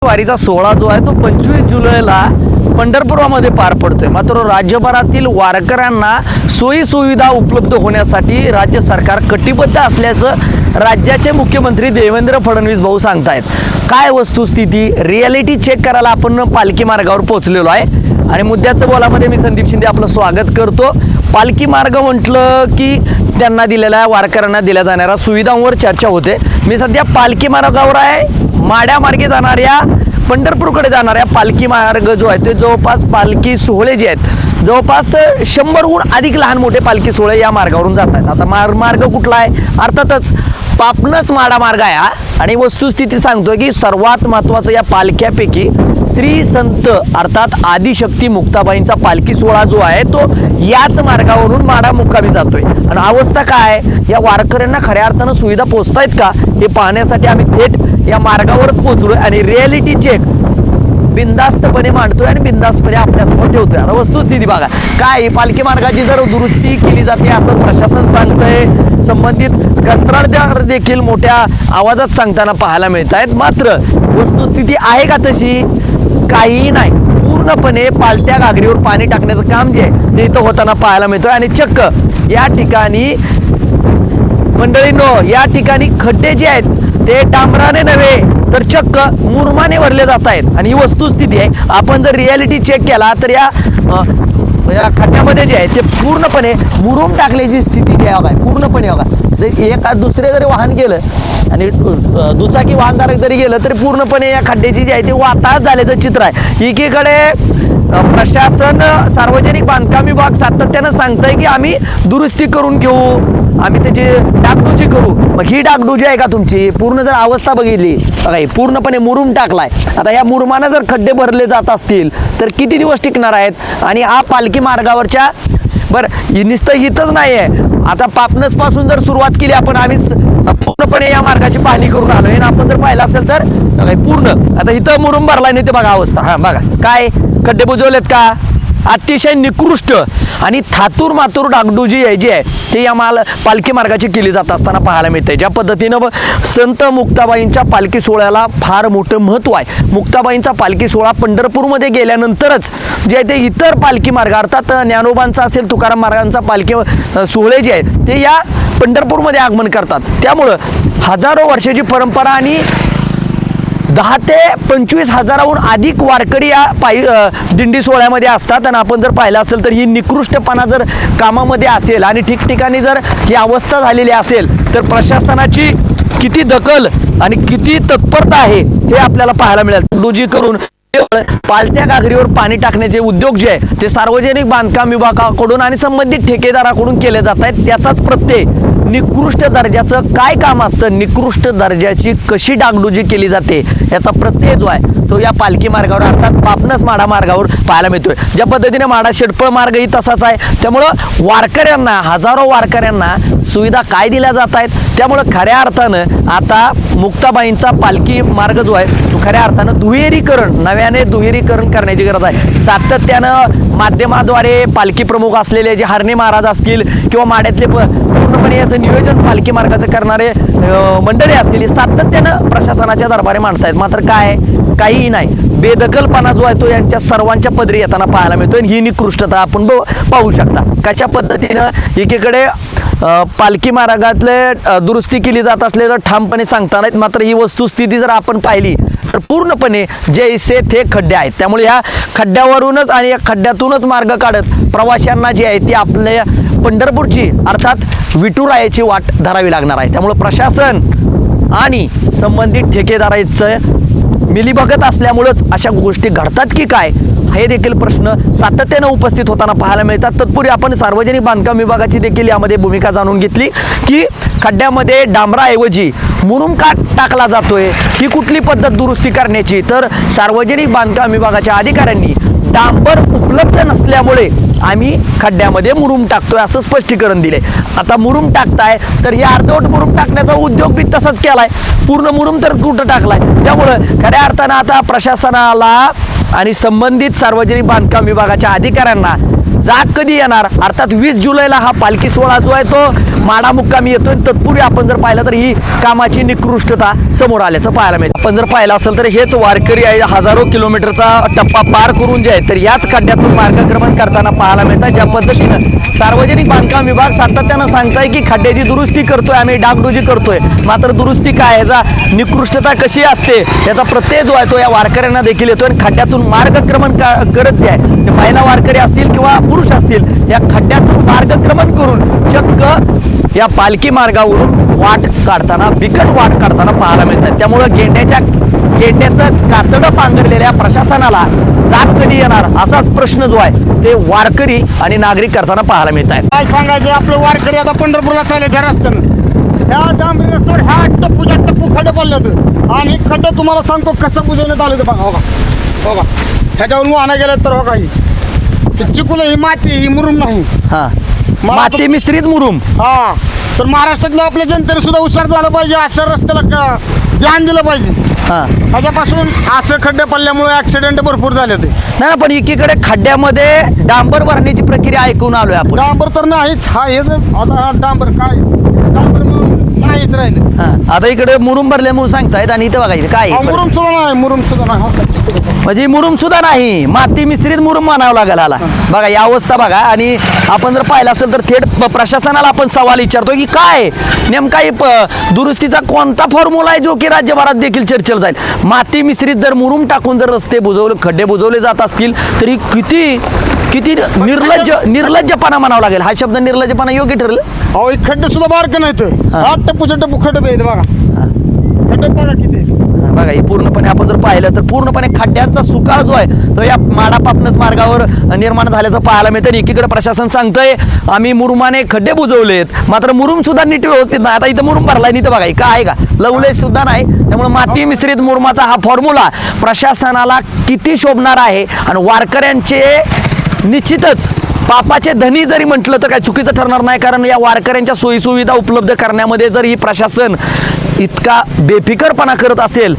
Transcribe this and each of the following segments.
वारीचा सोहळा जो आहे तो 25 जुलैला पंढरपुरामध्ये पार पडतोय। मात्र राज्यभरातील वारकऱ्यांना सोयी सुविधा उपलब्ध होण्यासाठी राज्य सरकार कटिबद्ध असल्याचं राज्याचे मुख्यमंत्री देवेंद्र फडणवीस भाऊ सांगतायत। काय वस्तुस्थिती रियालिटी चेक करायला आपण पालखी मार्गावर पोहोचलेलो आहे आणि मुद्द्याचं बोलामध्ये मी संदीप शिंदे आपलं स्वागत करतो। पालखी मार्ग म्हटलं की त्यांना दिलेल्या वारकऱ्यांना दिल्या जाणाऱ्या सुविधांवर चर्चा होते। मी सध्या पालखी मार्गावर आहे। माड्यामार्गे जाणाऱ्या पंढरपूरकडे जाणाऱ्या पालखी मार्ग जो आहे ते जवळपास पालखी सोहळे जे आहेत जवळपास 100हून अधिक लहान मोठे पालखी सोहळे या मार्गावरून जात आहेत। आता मार्ग कुठला आहे? अर्थातच पापनस माडा मार्ग आहे आणि वस्तुस्थिती सांगतोय की सर्वात महत्त्वाचं या पालख्यापैकी श्री संत अर्थात आदिशक्ती मुक्ताबाईंचा पालखी सोहळा जो आहे तो याच मार्गावरून माडा मुक्कामी जातोय। आणि अवस्था काय या वारकऱ्यांना खऱ्या अर्थानं सुविधा पोहोचतायत का हे पाहण्यासाठी आम्ही थेट या मार्गावरच पोहोचलोय आणि रियालिटी चेक बिंदास्तपणे मांडतोय आणि बिंदास्तपणे आपल्यासमोर ठेवतोय। आता वस्तुस्थिती बघा काय पालखी मार्गाची जर दुरुस्ती केली जाते असं प्रशासन सांगतंय। संबंधित कंत्राटदार देखील मोठ्या आवाजात सांगताना पाहायला मिळत आहेत। मात्र वस्तुस्थिती आहे का तशी? काहीही नाही। पूर्णपणे पालत्या घागरीवर पाणी टाकण्याचं काम जे आहे ते इथं होताना पाहायला मिळतोय आणि चक्क या ठिकाणी मंडळींनो या ठिकाणी खड्डे जे आहेत ते डांबराने नव्हे तर चक्क मुरमाने भरले जात आहेत आणि ही वस्तुस्थिती आहे। आपण जर रियालिटी चेक केला तर या खड्ड्यामध्ये जे आहे ते पूर्णपणे मुरुम टाकल्याची स्थिती जी आहे पूर्णपणे बघा। जर एका दुसरे जरी वाहन गेलं आणि दुचाकी वाहनधारक जरी गेलं तरी पूर्णपणे या खड्ड्याची जी आहे ते वाताहत झाल्याचं चित्र आहे। एकीकडे प्रशासन सार्वजनिक बांधकाम विभाग सातत्यानं सांगतंय की आम्ही दुरुस्ती करून घेऊ, आम्ही त्याची डागडुजी करू। मग ही डागडुजी आहे का तुमची? पूर्ण जर अवस्था बघितली बघा पूर्णपणे मुरुम टाकलाय। आता या मुरुमानं जर खड्डे भरले जात असतील तर किती दिवस टिकणार आहेत? आणि हा पालखी मार्गावरच्या बरं नुसतं इथंच नाही आहे। आता पापनस पासून जर सुरुवात केली आपण आम्ही पूर्णपणे या मार्गाची पाहणी करून आलोय आणि आपण जर पाहिलं असेल तर पूर्ण आता इथं मुरुम भरलाय नाही ते बघा अवस्था। हा बघा काय खड्डे बुजवलेत का? अतिशय निकृष्ट आणि थातूर मातूर डागडुजी आहे जी आहे ते या पालखी मार्गाची केली जात असताना पाहायला मिळते। ज्या पद्धतीनं संत मुक्ताबाईंच्या पालखी सोहळ्याला फार मोठं महत्त्व आहे। मुक्ताबाईंचा पालखी सोहळा पंढरपूरमध्ये गेल्यानंतरच जे आहे ते इतर पालखी मार्ग अर्थात ज्ञानोबांचा असेल तुकाराम महाराजांचा पालखी सोहळे जे आहेत ते या पंढरपूरमध्ये आगमन करतात। त्यामुळं हजारो वर्षाची परंपरा आणि 10 ते 25 हजाराहून अधिक वारकरी या दिंडी सोहळ्यामध्ये असतात आणि आपण जर पाहिलं असेल तर ही निकृष्टपणा जर कामामध्ये असेल आणि ठिकठिकाणी जर ही अवस्था झालेली असेल तर प्रशासनाची किती दखल आणि किती तत्परता आहे हे आपल्याला पाहायला मिळेल। डागडुजी करून पालत्या घागरीवर पाणी टाकण्याचे उद्योग जे आहे ते सार्वजनिक बांधकाम विभागाकडून आणि संबंधित ठेकेदाराकडून केले जात आहेत। त्याचाच प्रत्यय निकृष्ट दर्जाचं काय काम असतं, निकृष्ट दर्जाची कशी डागडुजी केली जाते याचा प्रत्यय जो आहे तो या पालखी मार्गावर अर्थात पापनस माडा मार्गावर पाहायला मिळतोय। ज्या पद्धतीने माडा शेटपळ मार्गही तसाच आहे। त्यामुळं वारकऱ्यांना हजारो वारकऱ्यांना सुविधा काय दिल्या जात आहेत त्यामुळं खऱ्या अर्थानं आता मुक्ताबाईंचा पालखी मार्ग जो आहे तो खऱ्या अर्थानं दुहेरीकरण नव्याने दुहेरीकरण करण्याची गरज आहे। सातत्यानं माध्यमाद्वारे पालखी प्रमुख असलेले जे हरणे महाराज असतील किंवा माड्यातले पूर्णपणे याचं नियोजन पालखी मार्गाचं करणारे मंडळी असतील सातत्यानं प्रशासनाच्या दरबारी मांडतायत। मात्र काय काहीही नाही। बेदखलपणा जो आहे तो यांच्या सर्वांच्या पदरी येताना पाहायला मिळतो। ही निकृष्टता आपण पाहू शकता कशा पद्धतीनं एकीकडे पालखी मार्गातले दुरुस्ती केली जात असले तर ठामपणे सांगता नाहीत। मात्र ही वस्तुस्थिती जर आपण पाहिली तर पूर्णपणे जैसे थे खड्डे आहेत। त्यामुळे ह्या खड्ड्यावरूनच आणि या खड्ड्यातूनच मार्ग काढत प्रवाशांना जी आहे ती आपल्या पंढरपूरची अर्थात विठुरायाची वाट धरावी लागणार आहे। त्यामुळे प्रशासन आणि संबंधित ठेकेदाराचं मिलीभगत असल्यामुळेच अशा गोष्टी घडतात की काय हे देखील प्रश्न सातत्यानं उपस्थित होताना पाहायला मिळतात। तत्पूर्वी आपण सार्वजनिक बांधकाम विभागाची देखील यामध्ये भूमिका जाणून घेतली की खड्ड्यामध्ये डांबराऐवजी मुरुम का टाकला जातोय, ही कुठली पद्धत दुरुस्ती करण्याची? तर सार्वजनिक बांधकाम विभागाच्या अधिकाऱ्यांनी डांबर उपलब्ध नसल्यामुळे आम्ही खड्ड्यामध्ये मुरुम टाकतोय असं स्पष्टीकरण दिले। आता मुरुम टाकताय तर हे अर्धवट मुरुम टाकण्याचा उद्योग बी तसाच केलाय, पूर्ण मुरुम तर कुठं टाकलाय। त्यामुळं खऱ्या अर्थानं आता प्रशासनाला आणि संबंधित सार्वजनिक बांधकाम विभागाच्या अधिकाऱ्यांना जाग कधी येणार, अर्थात 20 जुलैला हा पालखी सोहळा जो आहे तो माडा मुक्कामी येतोय. तत्पूर्वी आपण जर पाहिलं तर ही कामाची निकृष्टता समोर आल्याचं पाहायला मिळतं. आपण जर पाहिलं असेल तर हेच वारकरी आहे, हजारो किलोमीटरचा टप्पा पार करून जे आहे तर याच खड्ड्यातून मार्गक्रमण करताना पाहायला मिळतात. ज्या पद्धतीनं सार्वजनिक बांधकाम विभाग सातत्यानं सांगताय की खड्ड्याची दुरुस्ती करतोय, आम्ही डागडुजी करतोय, मात्र दुरुस्ती काय, ह्याचा निकृष्टता कशी असते याचा प्रत्यय जो आहे तो या वारकऱ्यांना देखील येतोय. आणि खड्ड्यातून मार्गक्रमण करत जे आहे ते महिला वारकरी असतील किंवा पुरुष असतील, या खड्ड्यातून मार्गक्रमण करून चक्क या पालखी मार्गावरून वाट काढताना, बिकट वाट काढताना पाहायला मिळतात. त्यामुळं गेंड्याचं कातडं पांघरलेल्या प्रशासनाला जाग कधी येणार असाच प्रश्न जो आहे ते वारकरी आणि नागरिक करताना पाहायला मिळत आहेत. काय सांगायचं, आपलं वारकरी आता पंढरपूरला चालले त्या रस्त्यानं, ह्या डांबरी रस्त्यावर ह्या टप्पू खड्डे पडले आणि खड्डे तुम्हाला सांगतो कसं बुजवण्यात आलं बघा. हो का ह्याच्यावरून वाहना गेलं तर हो काही चिकुल ही माती, ही मुरुम नाही, हा माती मिश्रित मुरुम. हा तर महाराष्ट्रातल्या आपल्या जनतेने सुद्धा हुशार झालं पाहिजे, अशा रस्त्याला ध्यान दिलं पाहिजे. हा ह्याच्यापासून असं खड्डे पडल्यामुळे ऍक्सिडेंट भरपूर झाले होते. नाही पण एकीकडे खड्ड्यामध्ये डांबर भरण्याची प्रक्रिया ऐकून आलोय आपण. डांबर तर नाहीच, हा हे आता हा डांबर काय डांबर नाहीच राहिले. आता इकडे मुरुम भरले म्हणून सांगतायत आणि इथं बघायचं काय आहे? मुरुम सुद्धा नाही, मुरुम सुद्धा नाही. म्हणजे मुरुम सुद्धा नाही, माती मिश्रित मुरुम म्हणावं लागेल आला. बघा ही अवस्था बघा. आणि आपण जर पाहिलं असेल तर थेट प्रशासनाला आपण सवाल विचारतो की काय नेमका दुरुस्तीचा कोणता फॉर्म्युला आहे जो की राज्यभरात देखील चर्चेला जाईल. माती मिश्रित जर मुरुम टाकून जर रस्ते खड्डे बुजवले जात असतील तरी किती निर्लज्जपणा म्हणावं लागेल. हा शब्द निर्लज्जपणा योग्य ठरलं. अहो खड्डे सुद्धा बारक नाहीत, टप्पू खड्डे आहेत बघा. खड्डे बघा किती आहेत. बघा ही पूर्णपणे आपण जर पाहिलं तर पूर्णपणे खड्ड्यांचा सुकाळ जो आहे तो या माडा पापनस मार्गावर निर्माण झाल्याचं पाहायला मिळतं. एकीकडे प्रशासन सांगतंय आम्ही मुरुमाने खड्डे बुजवलेत, मात्र मुरुम सुद्धा नीट व्यवस्थित नाही. आता इथं मुरुम भरलाय, इथं बघा का आहे का लवलेस सुद्धा नाही. त्यामुळे माती मिश्रित मुरुमाचा हा फॉर्म्युला प्रशासनाला किती शोभणार आहे आणि वारकऱ्यांचे निश्चितच पापाचे धनी जरी म्हटलं तर काय चुकीचं ठरणार नाही. कारण या वारकऱ्यांच्या सोयीसुविधा उपलब्ध करण्यामध्ये जर ही प्रशासन इतका बेफिकरपणा करत असेल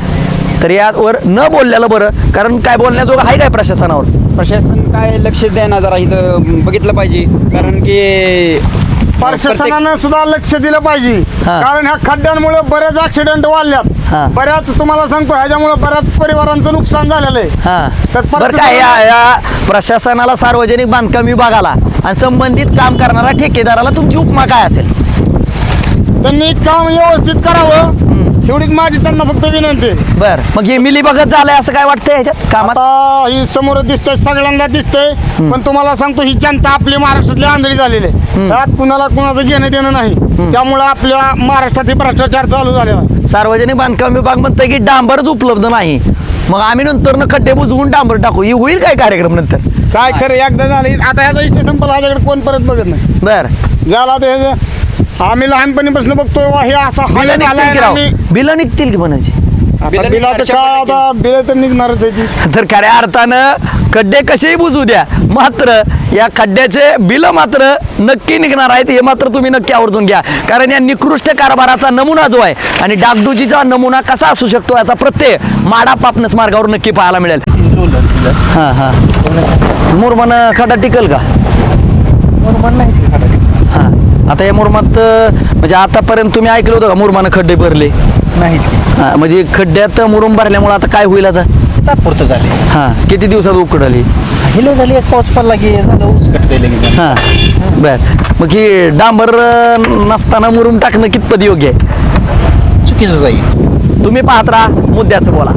तर यावर न बोललेलं बरं. कारण काय बोलण्याजोगं आहे काय प्रशासनावर? प्रशासन काय लक्ष द्यायना जरा इथं बघितलं पाहिजे. कारण की प्रशासनानं सुद्धा लक्ष दिलं पाहिजे. कारण ह्या खड्ड्यांमुळे बरेच ऍक्सिडेंट वाढल्यात. बऱ्याच तुम्हाला सांगतो ह्याच्यामुळे बऱ्याच परिवारांचं नुकसान झालेलं आहे. तर बरं काय या प्रशासनाला, सार्वजनिक बांधकाम विभागाला आणि संबंधित काम करणाऱ्या ठेकेदाराला तुमची उपमा काय असेल? त्यांनी काम व्यवस्थित करावं एवढीच माझी त्यांना फक्त विनंती आहे. बर मग हे मिलीभगत झालंय असं काय वाटतंय ह्याच्यात कामात? आता ही समोर दिसतंय, सगळ्यांना दिसतंय, पण तुम्हाला सांगतो ही जनता आपली महाराष्ट्रातली आंधळी झालेली आहे. त्यात कुणाला कुणाचं घेणं देणं नाही. त्यामुळे आपल्या महाराष्ट्रात हे भ्रष्टाचार चालू झालेला आहे. सार्वजनिक बांधकाम विभाग म्हणतंय की डांबरच उपलब्ध नाही, मग आम्ही नंतर खड्डे बुजवून डांबर टाकू. ही होईल काय कार्यक्रम नंतर? काय खरं एकदा झालं आता ह्याचा विषय संपला, ह्याच्याकडे कोण परत बघत नाही. बर झाला ते आम्ही लहानपणीपासून बघतोय हे असा बिलं निघतील की म्हणायची? बिलाचं काय आता बिल तर निघणारच आहे ती. तर खऱ्या अर्थानं खड्डे कसेही बुजू द्या, मात्र या खड्ड्याचे बिलं मात्र नक्की निघणार आहेत. हे मात्र तुम्ही नक्की आवर्जून घ्या. कारण या निकृष्ट कारभाराचा नमुना जो आहे आणि डागडुजीचा नमुना कसा असू शकतो याचा प्रत्यय माडा पापनस मार्गावर नक्की पाहायला मिळेल. हां हां मुरमान खड्डा टिकल का? मुरमान नाही हां आता या मुरमात म्हणजे आतापर्यंत तुम्ही ऐकलं होतं का मुरमानं खड्डे भरले? नाहीच. हां म्हणजे खड्ड्यात मुरुम भरल्यामुळे आता काय होईल आता? तात्पुरतं झाले. हां किती दिवसात उकडली? हिले झाली, एक पाऊस पडला की झालं उचकट लगेच. हां बर मग ही डांबर नसताना मुरुम टाकणं कितपत योग्य आहे? चुकीचं जाईल. तुम्ही पाहत राहा, मुद्द्याचं बोला.